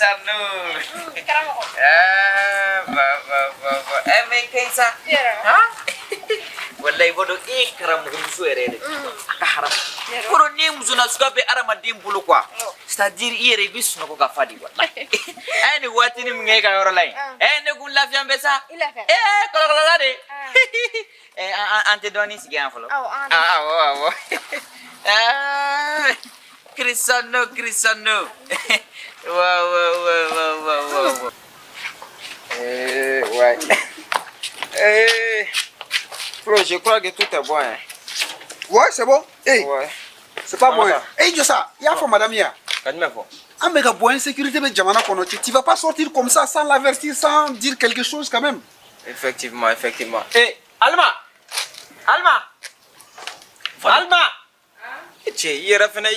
Cristiano. Karamɔgɔ. Mais Keita. Hein? Wallahi bodo karamɔgɔ muso yɛrɛ de. A ka haram. Koro ni muso na suka bɛ adamaden bolo quoi. C'est-à-dire i yɛrɛ i bɛ sunɔgɔ ka fa de wallahi. A ye nin waati ni min kɛ e ka yɔrɔ la yen. Ne kun lafiya bɛ sa. I lafiya. Kɔlɔkɔlɔla de. An tɛ dɔɔnin sigi yan fɔlɔ. Awɔ. Cristiano. Wow. Ouais. Flo, je crois que tout est bon. Hein. Ouais, c'est bon. Hey, Ouais. c'est pas bon. Hey, Jossa, il y a madame Ya. Quand même bon. Un méga bon insécurité mais Jamana Konochi. Tu vas pas sortir comme ça sans l'avertir, sans dire quelque chose quand même. Effectivement. Alma. Che, yɛrɛ fɛnɛ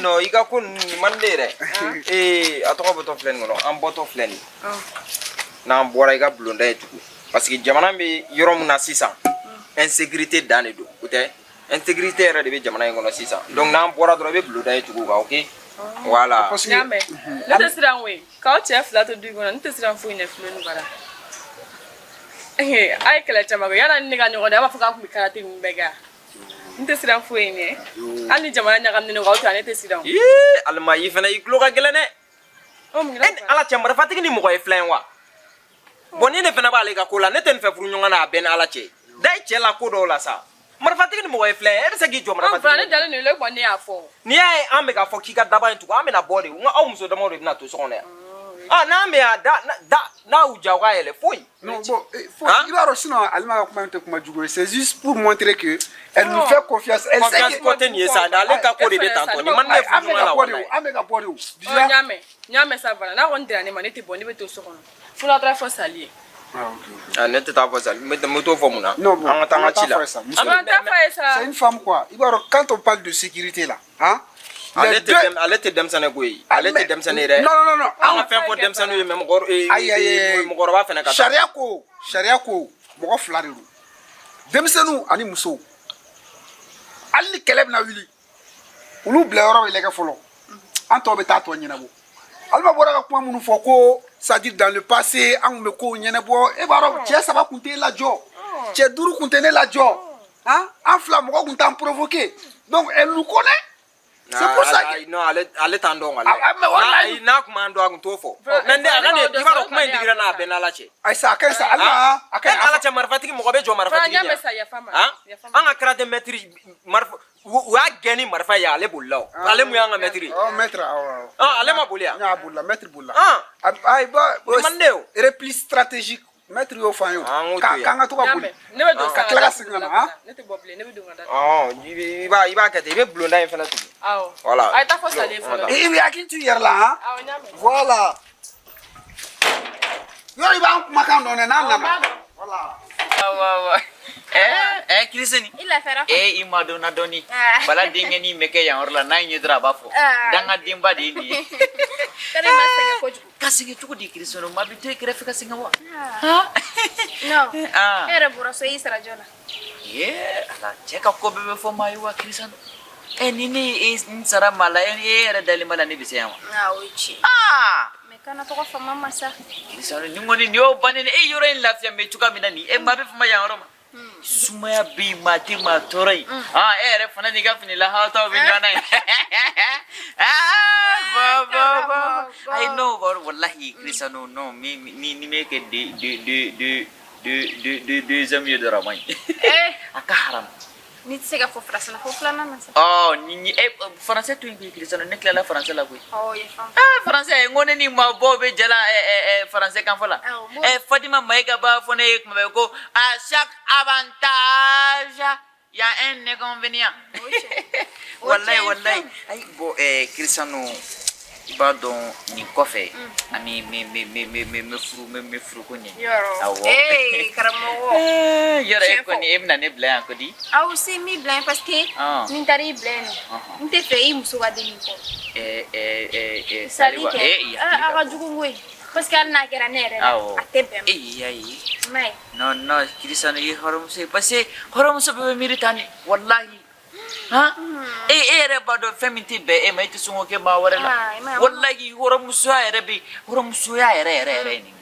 no i ka ko man de dɛ. A tɔgɔ bɔtɔ filɛ nin kɔnɔ. An bɔtɔ filɛ nin. N'an bɔra i ka bulonda ye tugun. Parce que jamana bɛ yɔrɔ min na sisan, insécurité dan de don. O tɛ insécurité yɛrɛ de bɛ jamana in kɔnɔ sisan. Donc n'an bɔra dɔrɔn i bɛ bulonda ye tugun quoi, ok? Voilà. Parce que Ne tɛ siran koyi. K'aw cɛ fila to du in kɔnɔ ne tɛ siran foyi ɲɛ filɛ nin bara. A ye kɛlɛ caman kɛ yanni ne ka ɲɔgɔn dɛ a b'a fɔ k'a tun bɛ karate ninnu bɛɛ kɛ. N tɛ siran foyi ɲɛ. Hali ni jamana ɲagaminen k'aw to yan ne tɛ siran. Alima i fɛnɛ i tulo ka gɛlɛn dɛ. Ala cɛ marifatigi ni mɔgɔ ye filan ye wa? Bon ni ne fɛnɛ b'ale ka ko la ne tɛ nin fɛ furu ɲɔgɔn na a bɛɛ ni Ala cɛ. Da i cɛ la ko dɔw la sa. Marifatigi ni mɔgɔ ye filan ye e bɛ se k'i jɔ marifatigi. Ne dalen don ne kɔni ne y'a fɔ. N'i y'a ye an bɛ k'a fɔ k'i ka daba in tugun an bɛna bɔ de n ko aw muso damaw de bɛna to so kɔnɔ yan. N'an bɛ yan n'a y'u ja u ka yɛlɛ foyi. non, bon, il va sinon, Alma c'est juste pour montrer que elle nous fait confiance. Elle sait que côté ni ça ale ka ko de bɛ tantɔ ni man ne furu ɲɔgɔn la walayi. An bɛ ka bɔ de o. Ɲamɛ sa voilà n'a kɔni dira ne ma ne tɛ bɔ ne bɛ to so kɔnɔ. Fo n'a taara fɔ Sali ye. Ne tɛ taa fɔ Sali n bɛ t'o fɔ mun na. Non, bon, an ka taa an ka ci la. c'est une femme quoi. Quand on parle de sécurité là, hein? Ale tɛ denmisɛnnin ko ye. Ale tɛ denmisɛnnin yɛrɛ. Non. An ka fɛn fɔ denmisɛnninw ye mais mɔgɔkɔrɔba fɛnɛ ka taa. Sariya ko mɔgɔ fila de don. Denmisɛnninw ani musow. Hali ni kɛlɛ bɛna wuli olu bila yɔrɔ bɛ lajɛ fɔlɔ. An tɔw bɛ taa tɔ ɲɛnabɔ. Alba bɔra ka kuma minnu fɔ ko c'est-à-dire dans le passé an tun bɛ kow ɲɛnabɔ e b'a dɔn cɛ 3 tun tɛ lajɔ cɛ 5 tun tɛ ne lajɔ an fila mɔgɔ tun t'an provoquer donc elle nous connaît. C'est pour ça que non ale t'an dɔn wala. N'a kuma an dɔn a kun t'o fɔ. Mais ne a ka nin i b'a dɔn kuma in digira n'a bɛɛ n'Ala cɛ. Ayisa a ka ɲi sa Alma a ka ɲi. Ala cɛ marifatigi mɔgɔ bɛ jɔ marifatigi ɲɛ. An ka karaté maître marifa u y'a gɛn ni marifa ye ale bolila o. Ale mun y'an ka maître ye. Maître awɔ. Ale ma boli yan. N y'a bolila maître bolila. Mande repli stratégique maître y'o fɔ an ye o. K'an ka to ka boli. Ne bɛ don ka tila ka segin ka na. Ne tɛ bɔ bilen ne bɛ don ka da. I b'a kɛ ten i bɛ bulonda in fɛnɛ tugu. Awɔ. Voilà. A ye taa fɔ Sali ye fɔlɔ. I bɛ hakili to i yɛrɛ la han. Awɔ n y'a mɛn. Voilà. Yɔrɔ i b'an kumakan dɔn dɛ n'an nana. Voilà. Awɔ. Kirisani. I lafiyara. I ma dɔnna dɔɔni. Bala denkɛ nin bɛ kɛ yan yɔrɔ la n'a ɲɛ dɔrɔn a b'a fɔ. Dangadenba de ye nin ye. Kɛnɛ ma sɛgɛn kojugu. Ka segin cogo di Kirisano maa bɛ to i kɛrɛfɛ ka segin wa? Non. E yɛrɛ bɔra so i sara joona. Ala cɛ ka ko bɛɛ bɛ fɔ maa ye wa Kirisano. Ni ne ye n sara maa la e yɛrɛ dalen b'a la ne bɛ se yan wa? O ye tiɲɛ. Mais kana tɔgɔ fama ma sa. Kirisano ni kɔni nin y'o bannen e yɔrɔ in lafiya mɛ cogoya min na nin maa bɛ fama yan yɔrɔ ma. Sumaya bɛ yen maa tɛ maa tɔɔrɔ yen. E yɛrɛ fana n'i ka fini lahataw bɛ ɲɔgɔn na yen. Ayi n'o walahi Kirisano non ni m'e kɛ deuxième ye dɔrɔn a ma ɲi. A ka haram. N'i tɛ se ka fɔ faransi la fɔ filanan na sa. Faransɛ to yen koyi Kirisano ne tilala faransɛ la koyi. Faransɛ n ko ne ni mabɔw bɛ jala faransɛ kan fɔ la. Fatima Mayiga b'a fɔ ne ye kuma bɛɛ ko à chaque avantage il y a un inconvénient. Wallahi. Ayi bon Kirisano i b'a dɔn nin kɔfɛ ani me furu ko ɲɛ. Awɔ. Karamɔgɔ. Yɔrɔ e kɔni e bɛna ne bila yan ko di? Aw si mi bila yan parce que ni n taara i bila yen nɔ n tɛ fɛ i muso ka deli kɔ. Sali kɛ a ka jugu koyi parce que hali n'a kɛra ne yɛrɛ la a tɛ bɛn ma. Ayi. I m'a ye. Non Kirisano i ye hɔrɔnmuso ye parce que hɔrɔnmuso bɛɛ bɛ miiri tan de walahi ha ere bado femiti be e mai tsungo ke ba wala wallahi horo muso ere bi horo muso ere ni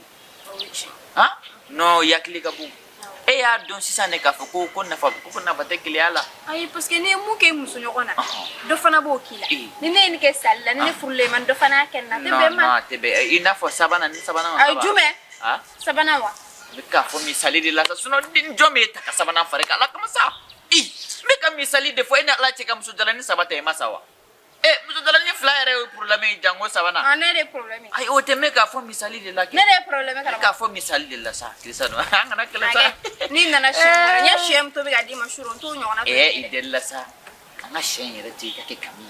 ha no yakli ka bu e ya don sisa ne ka ko na fa ko na bata kili ala ay parce que ne mu ke muso nyokona do fana bo kila ni ke salla ni fulle man do fana kenna te be man no te be ina fo sabana ni sabana ay jume ha sabana wa ka fo misali de la suno din jome ta ka sabana fare ka la kama sa meka misali de fo ina la cheka muso dalani sabata e masawa muso dalani flyer e problème jango sabana ne de problème ay o te meka fo misali de la ne de problème ka fo misali de la sa krisano ngana kala sa ni nana shem nya shem to be gadi mashuro to nyona to ide la sa nga shen yere ti ka ke kami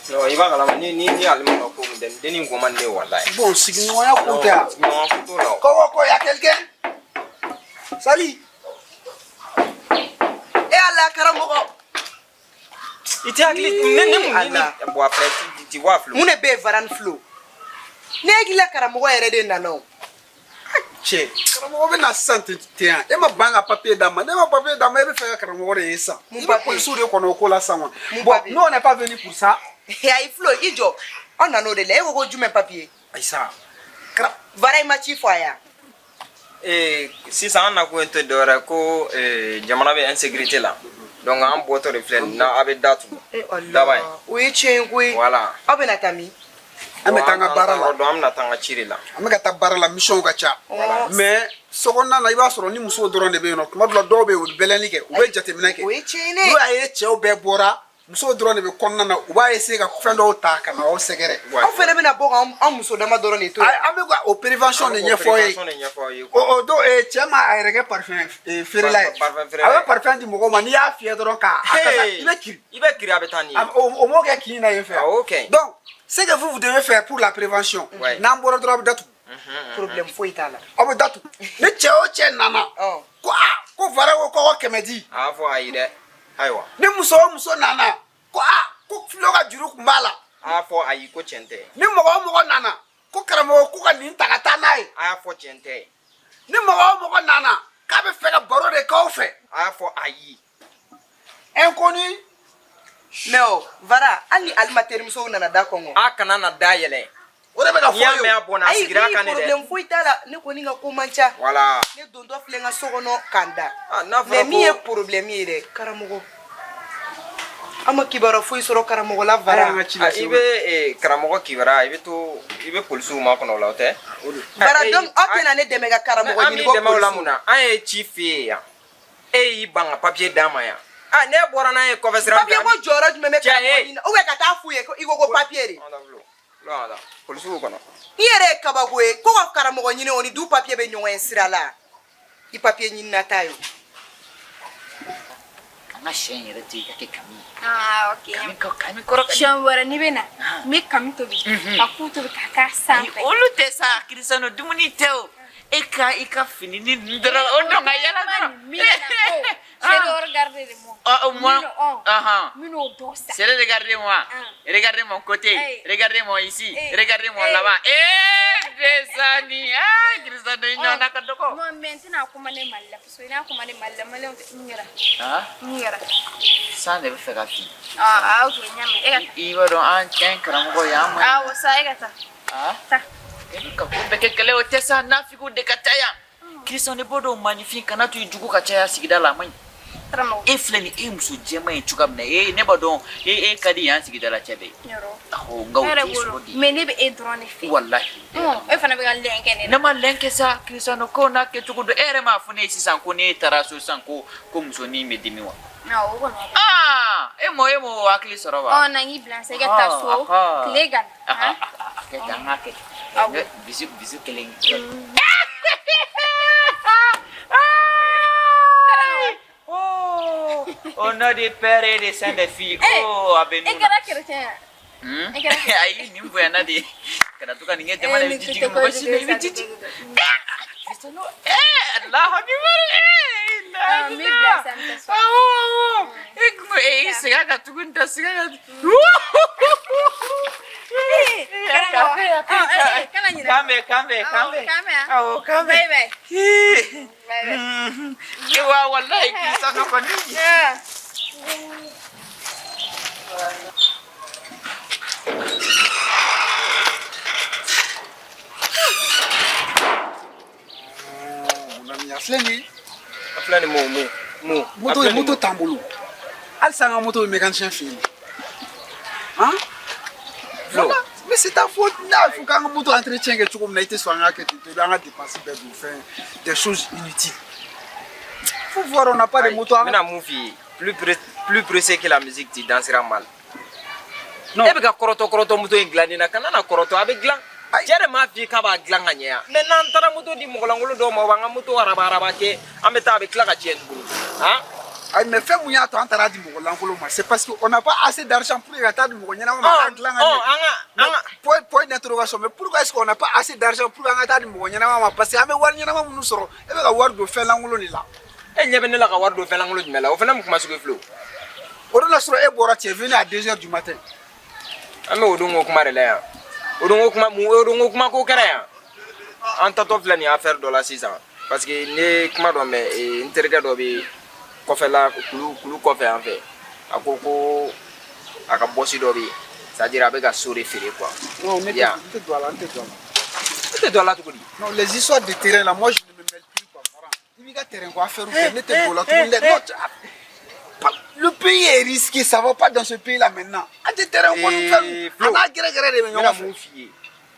no iba kala ni alima ko mun den denin ko man ne wallahi bon signo ya ko ta no ko la ko ya quelqu'un sali e ala karamogo iti akli ne mun ni bo après ti wa flu mune be varan flo ne gila karamogo yere de nano che karamogo be na santé tiens e ma banga papier dama ne ma papier dama e be faire karamogo de ça mon papier sous de kono ko la sama bon nous on n'est pas venu pour ça ya iflo ijo on a no de le ko jume papier aisa varai ma chi foya sisan na ko ente dora ko jamana be insécurité la donc an boto reflet na abe datu dabai oui chengwe voilà abe na tami ame tanga barala do amna tanga chirila ame ka ta barala mission ka cha mais sokonna na iba soro ni muso doron de be no kuma do be wul beleni ke u be jate minake oui chene do aye che o be bora muso doron de be konna na u ba ese ka fendo ta kana o segere on fere be na bo am muso dama doron ni to ame ko o prévention ne nyefoye o do chema ayrege parfum ferila awe parfum di mogo mani ya fie doron ka akasa ibe kiri abetani o mo ke kini na yefe OK donc ce que vous devez faire pour la prévention n'amboro doron datu problème fo itala obo datu ne cheo che nana ko vara ko kemedi afo ayide aywa ni muso nana ko floga juru kumbala afo ayi ko chente ni mogo nana ko karamo ko ka nin takata nai afo chente ni mogo nana ka be fega baro de ko fe afo ayi inconnu no vara ali almater muso nana da kongo akana na dayele o de be ka fo ya me abona sigira kan de problème fo itala ne ko ni nga ko mancha voilà ne dondo flenga sogono kanda na mais mi e problème ire karamogo ama kibara fo isoro karamogo la vara ibe karamogo kibara ibe polisu ma kono la ote vara donc atena ne demega karamogo ni go polisu muna ay chief ya banga papier dama ya ne bora na e confesseur papier ko joro jume me karamogo ni o we kata fuye ko igo go papier ri la polisu kono yere kabagwe ko karamogo ni oni du papier be nyonwa sirala I papier ni natayo nga shen yere ti ka ke kami ok kami koro shen wara ni bena me kami to bi akuto bi kaka sampai olu te sa krisano dumuni teo eka fini ni ndara ondo nga yala dara Chérie, regardez moi. Moi, dosa. Chérie, regardez-moi. Regardez mon côté. Regardez-moi ici. Regardez-moi là-bas. Desani. Cristiano, il y en a qu'à doko. Moi, maintenant, comment les mal là? Parce que là, comment les mal là, mal là, Mira. Ça ne veut faire qu'à fi. Ok, nyame. Il va dans un chien karango yama. Ça egata. Ta. Bekekele otesa na fiku de kataya. Cristiano bodo magnifique kana tu jugu kataya sigida la many. Fleni musu jema en chukam na ne badon kadi yan sigida la chebe. Yoro. Mais ne be e drone fi. Wallahi. Fana be gal lenke ne. Na ma lenke sa Cristiano ko na ke chugudo ma fune sisan ko ne taraso sanko ko muso ni medimiwa. No, no. Emo akli soroba. Nangi blanc se gata so klegan. Ke janga ke. Bisu keling. On a des pères et des saints des filles. Oh, abenu. Et kara chrétien. Ai ni mbo yana di. Kana tuka ninge jamana vijiji ngo basi na vijiji. Cristiano Allah akbar. Mi blanc santa so. Siga ka tukunta siga. moto tambolo al sanga moto mécanicien fini hein voilà mais c'est ta faute là il faut qu'un moto entretien que tu comme n'a été soigné que tu dois dépenser pour faire des choses inutiles. Faut voir on n'a pas de moto maintenant movie plus pressé que la musique tu danseras mal. Non e be ka koroto moto inglani na kana na koroto avec glan jere ma fi ka ba glan anya maintenant tara moto di mogolangolo do mo banga moto araba ke ameta avec la ka tien hein. Ay mais fait mouya to antara di mogolangolo ma c'est parce que on n'a pas assez d'argent pour y attendre mogonyana ma glan anya point d'interrogation mais pourquoi est-ce qu'on n'a pas assez d'argent pour attendre mogonyana ma parce que ame war nyana ma munu soro e be ka war do fait langolo ni la e nyebe ne la ka war do fait langolo di mela o fena mu kuma suko flow on a soro e bora tu es venu à 2h du matin. Ame odongo kuma rela ya odongo kuma ko kera ya anta to flani affaire de la 600 parce que ne kuma do me interga do bi ko fe la kulu ko fe en fait akoko aka bossi do bi c'est-à-dire avec a sourire féré quoi. Non mais tu dois là tout dit. Non les histoires de terrain là moi je ne me mêle plus quoi parent. Il y a terrain quoi faire ou ne te bola tout le pays est risqué, ça va pas dans ce pays là maintenant. À des terrains qu'on nous fait, on a gré de mon fille.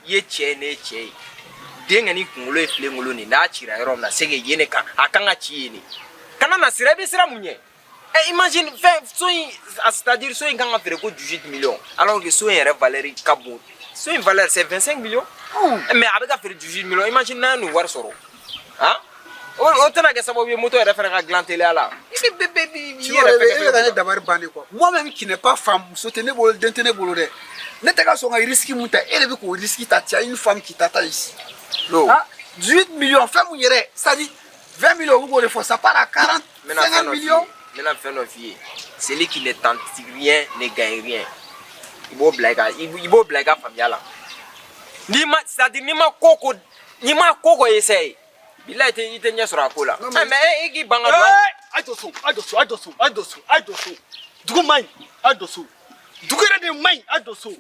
Ye tchene tché. Dengani kungolo e flengolo ni na chira rom na sege yene ka akanga chieni. Kana na sirabe sira munye. Et imagine c'est-à-dire so nganga fere ko 18 millions alors que so une valeur kabou. So une valeur c'est 25 millions. Mais avec a faire 18 millions, imagine na nous war soro. Hein? Autant que ça va bien moto et faire un gland télé là. Moi-même qui n'ai pas femme, soutenez bol, dentenez bolode. N'était qu'à son risque monter et le coup risque t'attire une femme qui t'attend ici. 18 millions, femme ou yere, ça dit 20 millions vous voulez faire ça part à 40, 50 millions. Maintenant fait nos filles, c'est lui qui ne tente rien, ne gagne rien. Il faut blaguer famille là. Ni ma, c'est-à-dire ni ma koko essaye. Bila ite nya sura kola mais igi banga do adoso dugu mai adoso dugu re de mai adoso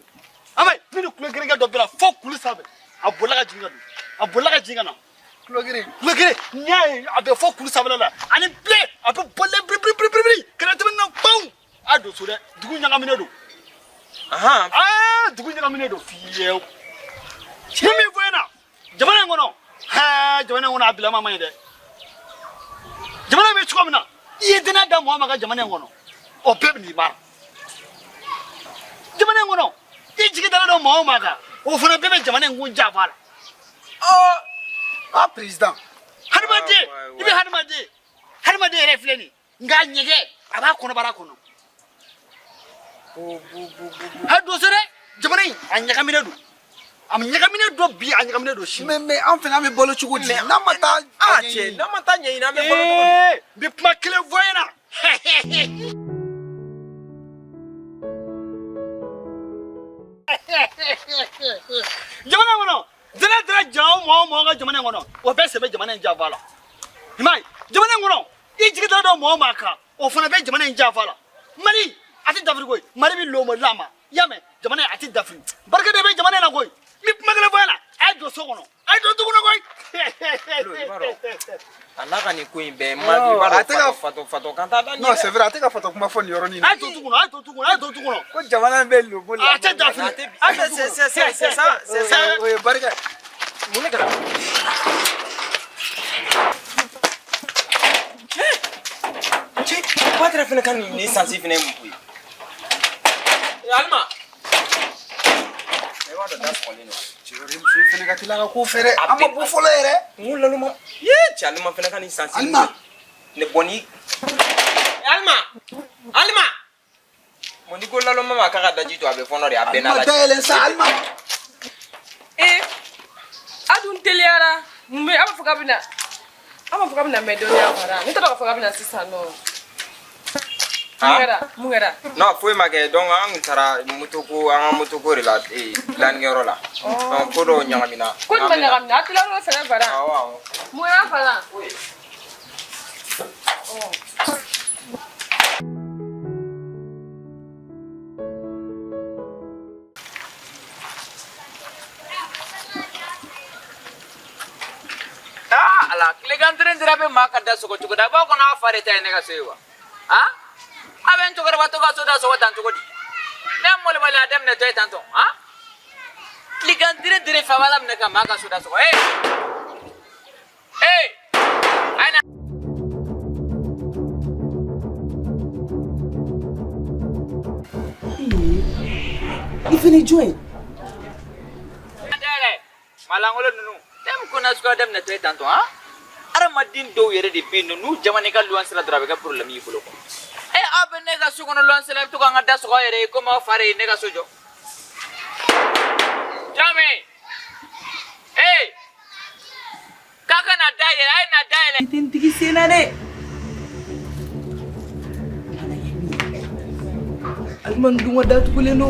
amai ni ku gere do bela fo kulu sabe abola ga jinga na kulogere nya abe fo kulu sabe la ani ple abe bolle bri kana te na pau adoso de dugu nya ngamine do dugu nya ngamine do fiye chimi voena jamana ngono ha jamana ngona abila mama ide jamana me chukomna yedena da mo maga jamana ngono o peb ni mar jamana ngono e jige dala do mo maga o fona bebe jamana ngun jafala président hadmade refleni nga nyege aba kono bara kono hado sere jamana anyaka minedu am nyakamine do bi anyakamine do shi mais enfin na me bolo chugo di na mata nyei na me bolo to bi pma kele voyena jamana ngono dara jaw mo ga jamana ngono o be se be jamana njavala imai jamana ngono e jigida do mo maka o fana be jamana njavala mari ati dafri koy mari bi lo mo lama yame jamana ati dafri barka de be jamana na koy mi magala voila ay do sokono ay do tukuno koy anaka ni ko imbe ma bi baro fato kanta da non c'est vrai ateka fato kuma foni yoroni ay do tukuno ko jamana be lo mo la ate dafri c'est ça oui barka mune kala ci patre fene kan ni sensi fene mu alma wada das kolino rim su fene ka tilaka ko fere amma bu folo ere ngula luma ye chalima fene kan sensi alma ne boni alma moni ko lalo mama ka daji to abe fonori abena la dele sa alma adun teliara mbe ama fuka bina medonia para nita ka fuka bina sisa no Mungera. Non, faut ma donc an tara mutoko an mutoko la lan yoro la. Ko do nyagamina. Ko ma nyagamina atila ro fere bara. Awa. Mungera fala. Oui. Ala kilegantre ndira be makada soko tukoda ba ko na fare tay ne ga sewa ha aben to garba to ga so da so tan tukodi nem mol mala dem ne to tanto ha kilegantre ndire fa wala ne ka maka so da so hey ana ifini joy dere malangolo nunu dem ko na so dem ne to tanto ha ara madin do yere de binu nu jamane ka luan sala drabe ka problem yi fulo ko abe ne ga su ko luan sala to ka ngada so yere ko ma fare ne ga sojo jame kaka na dai ai na dai tin tigi sena de alman dunga datu kuleno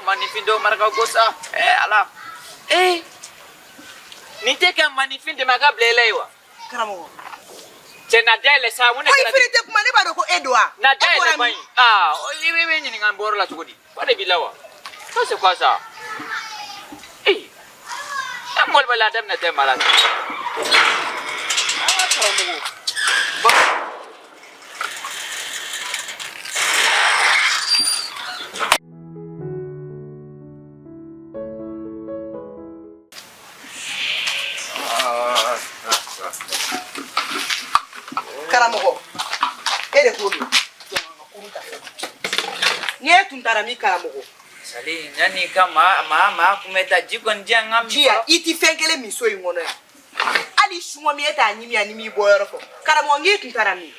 manifindo maraka gosa ala nite ka manifinde maka blelewa karamo na dele sa wona kana ai fite kuma ne ba do ko edwa na dele bai ibe nyini ngamboro la tukudi pade bilawa ça c'est quoi ça amol bala dem na te malade karamo karamogo ede ko ni tuntara mi karamogo sali nani kama mama kumeta jiko njia ngami jia iti fenkele mi so ingono ya ali shungo mi eta anyimi animi boyoro ko karamogo ngi tuntara mi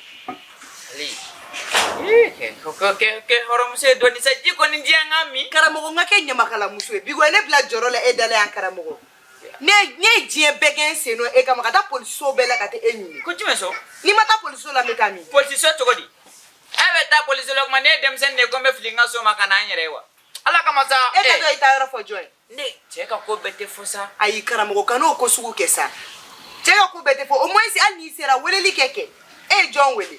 sali ke horom se doni sa jiko njia ngami karamogo ngake nyama kala muswe bigo ene bla jorole edale an karamogo ne jie begen seno e kama kata poliso bela kata enyi ko timeso ni mata poliso la mekami poliso tokodi ave ta poliso lok mane dem sen ne gombe flinga so makana nyerewa ala kama sa e ka do ita fo joy ne cheka ko bete fosa ayi karamogo kano ko sugu kesa cheka ko bete fo o moisi ani sera weleli keke e John wele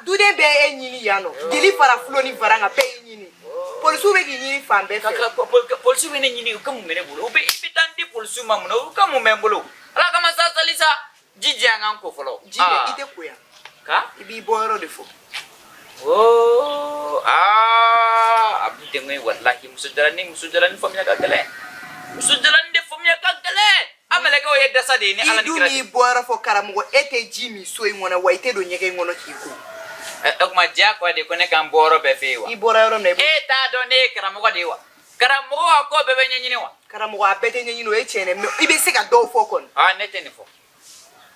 dude be enyi ni yano dili para floni varanga pe enyi ni polisu be gini fambe kaka polisu be nyini ko mu mene bulu be ibitandi polisu mamuno ko mu membulu ala kama sa salisa jijia nganko folo jibe ite kuya ka ibi boyro defo abu dengai wallahi musujalani famnya kagale musujalani de famnya kagale amele ko yedda sade ni ala ni kira idumi boyro fo karamugo ete jimi so ingona waite do nyege ngono kiko ma dia ko de kone kan boro be fewa iborayro ne ta do ne karamugo dewa karamugo ko be be nyini wa karamugo abete nyini no echene ibe sika do fo kon nete ni fo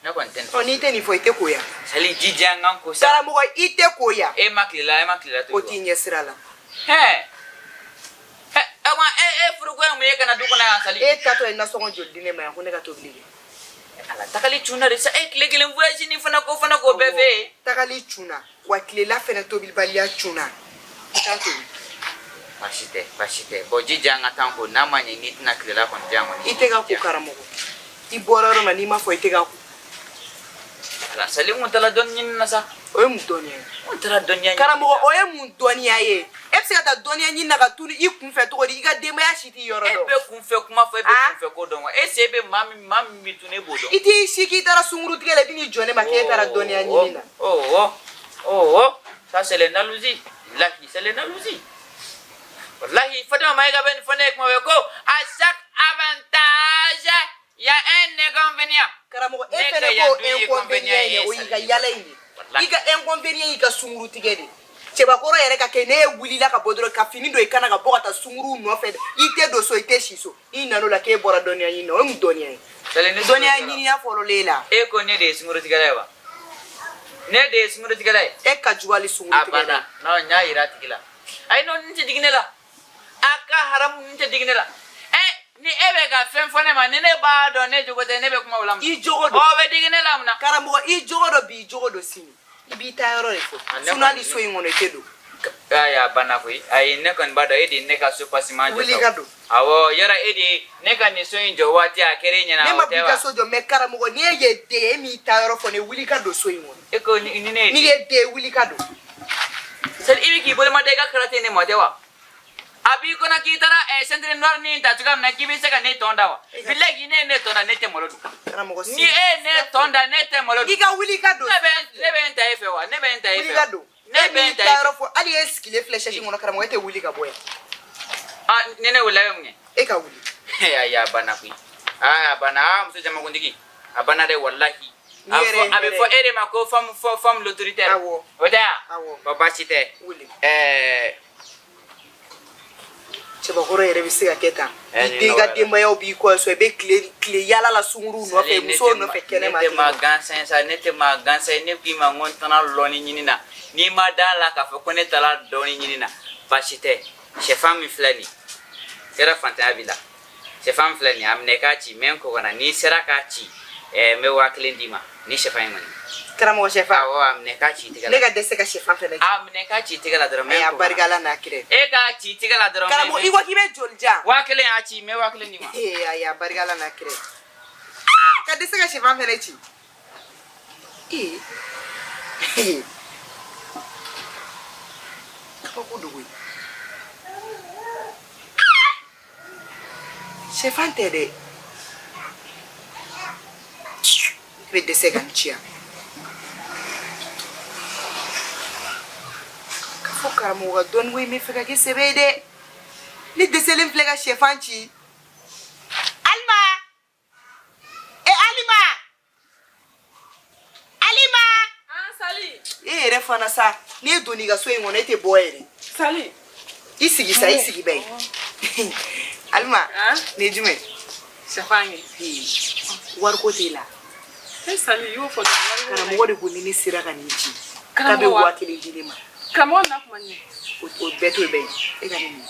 na kon ten oni te ni fo ite koya sali jijia nganko sa karamugo ite koya maklila to oti nyesirala furugo mu yeka na dukuna sali tato en nasongo joldine ma ko ne ka to blige ala takali chuna resa kile voyage ni fana ko bebe takali chuna wa kile la fene to bilbalia chuna tato Pasite boji janga tanko na manye ni na kile la kon jango ni itega ku karamogo iboraro na ni ma fo itega ku ala sali mu tala don nyin na sa oye mu donia mu tala donia karamogo oye mu donia ye epse kata donia nyin na ka tuni ikun fe to di ga dema ya shiti yoro do ebe kun fe kuma fe be kun fe ko don sebe mami mitune bodo iti shiki dara sunguru tigele bini jone ma ke tara donia nyin na ça c'est l'andalousie lahi c'est l'andalousie wallahi Fatima Maïga ben fane ko à chaque avantage il y a un inconvénient karamogo efene ko inconvénient ne o yiga yala ini iga inconvénient iga sunguru tigede cheba koro yere ka kene wulila ka bodoro ka fini do ikana ka bokata sunguru no fe ite do so ite shiso ina no la ke bora donia yino o mu donia donia yini ya folo lela ko ne de sunguru tigala wa ne de sunguru tigala ka juwali sunguru tigala abana no nya ira tigila ay no nti dignela aka haram nti dignela ni ebe ka fɛn fɔ ne ma ni ne b'a dɔn ne jogo tɛ ne bɛ kuma o la I jogo do. o bɛ digi ne la mun na karamɔgɔ I jogo do bi jogo do sini I b'i ta yɔrɔ de fɔ sinon hali so in kɔnɔ I tɛ don aya bana koyi ayi ne kɔni b'a dɔn e de ye ne ka so pasima jɔ wuli ka don awɔ yɔrɔ e de ne ka nin so in jɔ waati a kɛra e ɲɛna ne o ma tɛ b'i wa ka so jɔ mais karamɔgɔ ni e ye den ye e m'i ta yɔrɔ fɔ ne wuli ka don so in kɔnɔ e ko ni ne n'i ye den ye wuli ka don seli i bɛ k'i boloma da i ka karate ne ma o tɛ wa a b'i kɔnɔ k'i taara centre noir ni ta cogoya min na k'i bɛ se ka ne tɔn da wa bilahi ne ye ne tɔn da ne tɛ malo dun karamɔgɔ ni e ye ne tɔn da ne tɛ malo dun I ka wuli ka don ne bɛ n ta e fɛ wa ne bɛ n ta e wuli fɛ ka wa don ne e bɛ m'i n ta ta e fɛ yɔrɔ fɔ hali e sigilen filɛ chaise kɔnɔ karamɔgɔ e tɛ wuli ka bɔ yan ni ne wulila bɛ mun kɛ e ka wuli ayi a banna koyi a banna muso jamakuntigi a banna dɛ walahi a bɛ fɔ e de ma ko femme l'autoritaire awɔ o tɛ awɔ wa baasi tɛ wuli cɛbakɔrɔ yɛrɛ bɛ se ka kɛ tan I den ka denbayaw b'i kɔ so i bɛ tile yaala la sunkuruw nɔfɛ musow nɔfɛ kɛnɛma ne tɛ ma gansan sa ne tɛ ma gansan ne k'i ma ko n tana lɔni ɲini na n'i ma da la k'a fɔ ko ne taara dɔɔni ɲini na baasi tɛ sɛfan min filɛ nin kɛra fantanya b'i la sɛfan filɛ nin a minɛ k'a ci mɛ n ko kana n'i sera k'a ci n bɛ 1000 d'i ma ni sɛfan in kɔni karamɔgɔ sɛfan awɔ a minɛ k'a ci tigɛ la ne ka dɛsɛ ka sɛfan fɛnɛ ci a minɛ k'a ci tigɛ la dɔrɔn a barika Ala n'a kira e k'a ci tigɛ la dɔrɔn karamɔgɔ I ko k'i bɛ joli jan 1000 y'a ci n bɛ 1000 d'i ma ayi a barika Ala n'a kira ka dɛsɛ ka sɛfan fɛnɛ ci kabako dogo ye sɛfan tɛ dɛ I bɛ dɛsɛ ka n ci yan ka fɔ karamɔgɔ ka dɔnni ko in bɛ fɛ ka kɛ sɛbɛ ye dɛ ni dɛsɛlen filɛ ka sɛfan ci Alima Alima Sali e yɛrɛ fana sa n'e donna I ka so in kɔnɔ e tɛ bɔ yɛrɛ Sali I sigi sa I sigi bɛ yen Alima nin ye jumɛn sɛfan ye wariko t'e la Sali i y'o fɔ karamɔgɔ de ko ni ne sera ka nin ci k'a bɛ 1000 di ne ma karamɔgɔ na kuma ɲɛ o bɛɛ to yen e ka nin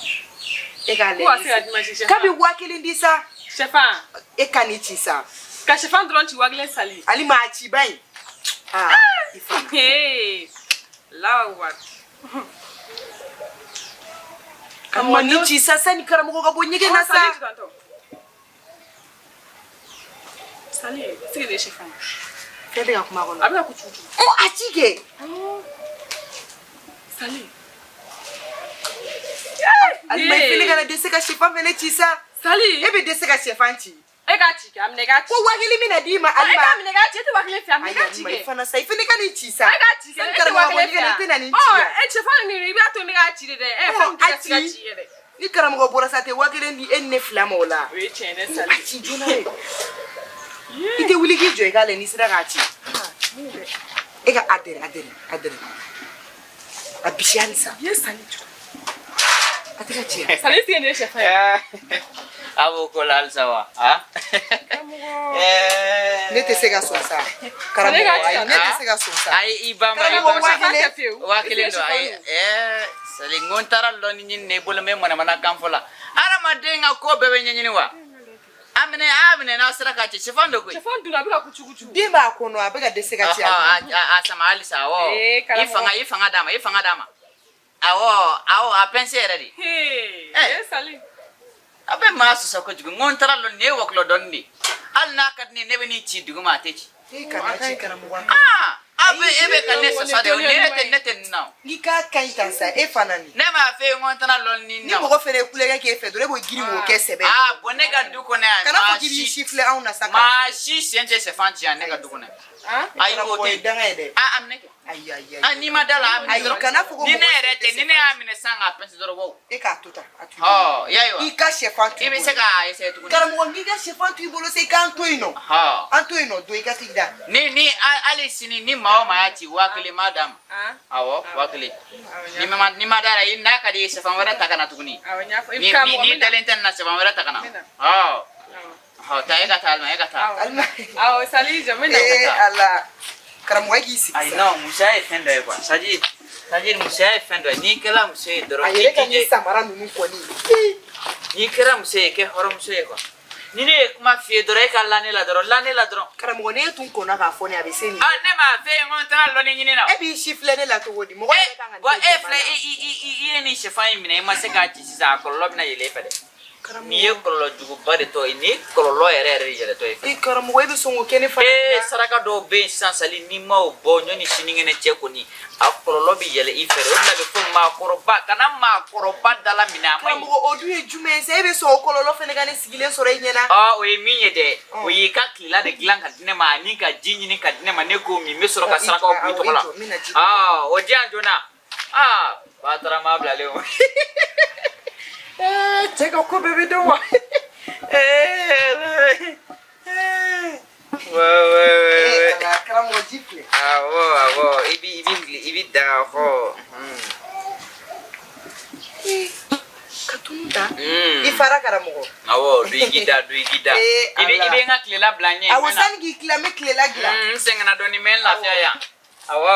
e k'a ko a se ka dimanche k'a sɛfan bɛ 1000 di sa sɛfan e ka nin ci sa ka sɛfan dɔrɔn ci 1000 Sali Alima a ci ba in I fana lawa Alima nin ci sa sani karamɔgɔ ka bɔ ɲɛgɛn na sa Sali sigi de sɛfan fɛn tɛ ka kuma kɔnɔ a bɛ ka ko cucu a ci kɛ Sali Alima I fana kana dɛsɛ ka sɛfan fɛnɛ ci sa Sali e bɛ dɛsɛ ka sɛfan ci e k'a ci kɛ a minɛ k'a ci ko 1000 bɛna d'i ma e k'a Alima minɛ k'a ci e tɛ 1000 fɛ a minɛ k'a ci Alima kɛ I fana sa I fana ka nin ci sa e k'a ci kɛ e tɛ 1000 fɛ I tɛ na nin ci yan e sɛfan nin i b'a to ne k'a ci de dɛ fɛn tɛ ka se ka ci yɛrɛ ni karamɔgɔ bɔra sa tɛ 1000 di e ni ne fila ma o la o ye tiɲɛ dɛ a Sali ci joona dɛ I tɛ wuli k'i jɔ I k'a lajɛ n'i sera k'a ci e ka a dɛrɛ a bisi halisa i ye Sali jɔ a tɛ ka ci yan Sali sigi de sɛfan ye a b'o ko la halisa wa ne tɛ se ka sɔn sa karamɔgɔ ayi ne tɛ se ka sɔn sa ayi I ba ma karamɔgɔ 1000 1000 don ayi Sali n ko n taara lɔni ɲini ne bolo n bɛ manamana kan fɔ la adamaden ka ko bɛɛ bɛ ɲɛɲini wa a minɛ n'a sera k'a ci sɛfan do koyi sɛfan dun a bɛ ka ko cugu den b'a kɔnɔ a bɛ ka dɛsɛ ka ci yan a sama halisa awɔ i fanga d'a ma awɔ a pɛnse yɛrɛ de ye Sali a bɛ maa sɔsɔ kojugu n ko n taara lɔni nin ye wɔkulɔ dɔɔni de hali n'a ka di ne ye ne bɛ n'i ci dugu ma a tɛ ci e kana ci karamɔgɔ a bɛ e bɛ ka ne sɔsɔ de o ne tɛ nin na o n'i k'a ka ɲi tan sa e fana nin ne m'a fɛ yen ko n taara lɔni nin ni na mɔgɔ fɛnɛ ye kulonkɛ k'e fɛ dɔrɔn e b'o girin k'o kɛ sɛbɛ bɔn ne ka du kɔnɔ yan kana fɔ k'i b'i si filɛ anw na sa maa si sen tɛ sɛfan ci yan ne ka du kɔnɔ ayi o karamɔgɔ ye tɛ danga ye dɛ a minɛ kɛ ayi n'i ma da la a minɛ ayi dɔrɔn kana fɔ ko ni ne mɔgɔ yɛrɛ tɛ ni ne y'a minɛ san k'a pɛnsi dɔrɔn wow e k'a to tan a to i y'a ye wa i ka sɛfan to i bɛ se k'a essayer tuguni karamɔgɔ n'i ka sɛfan to i bolo sa i k'an to yen nɔ an to yen nɔ don i ka tigi da ni hali sini ni maa o maa y'a ci 1000 m'a d'a ma awɔ 1000 ni ma da la n'a ka di ye sɛfan wɛrɛ ta ka na tuguni ni dalen tɛ nin na sɛfan wɛrɛ ta ka na taa e ka taa Alima e ka taa awɔ Sali jɔ n bɛ na ala karamɔgɔ k'i sigi ayi non musoya ye fɛn dɔ ye quoi c'est-à-dire musoya ye fɛn dɔ ye n'i kɛla muso ye dɔrɔn a yɛrɛ ka nin samara ninnu kɔni ni kɛra muso ye kɛ hɔrɔnmuso ye quoi ni ne ye kuma f'i ye dɔrɔn e ka lane la dɔrɔn karamɔgɔ ne tun kɔnna k'a fɔ ne a bɛ se nin ne m'a fɛ yen ko n tɛna lɔni ɲini na e b'i si filɛ ne la cogo di mɔgɔ yɛrɛ kan ka bon e filɛ i ye nin sɛfan in minɛ i ma se k'a ci sisan a kɔlɔlɔ bɛna yɛlɛ e fɛ dɛ n'i ye kɔlɔlɔ juguba de tɔ ye ni kɔlɔlɔ yɛrɛ yɛrɛ de yɛlɛtɔ ye fɛ karamɔgɔ e bɛ sɔn k'o kɛ ne fana saraka dɔw bɛ yen sisan sali n'i ma o bɔ ɲɔni sinikɛnɛ cɛ kɔni a kɔlɔlɔ bɛ yɛlɛ i fɛ de o de la bɛ fɔ maakɔrɔba kana maakɔrɔba dala minɛ a ma ɲi karamɔgɔ o dun ye jumɛn ye sa e bɛ sɔn o kɔlɔlɔ fana ka ne sigilen sɔrɔ i ɲɛna o ye min ye dɛ o y'i ka kilela de dilan ka di ne ma ani ka ji ɲini ka di ne ma ne k'o min n bɛ sɔrɔ ka sarakaw bɔ i tɔgɔ la o di yan joona Batarama bilalen o cɛ ka ko bɛɛ bɛ dɔn wa karamɔgɔ ji filɛ awɔ i bi daga kɔ ka tunu da i fara karamɔgɔ awɔ do i k'i da i bɛ n ka tilela bila n ɲɛ awɔ sani k'i tila n bɛ tilela dilan n sɛgɛnna dɔɔni n bɛ n lafiya yan awɔ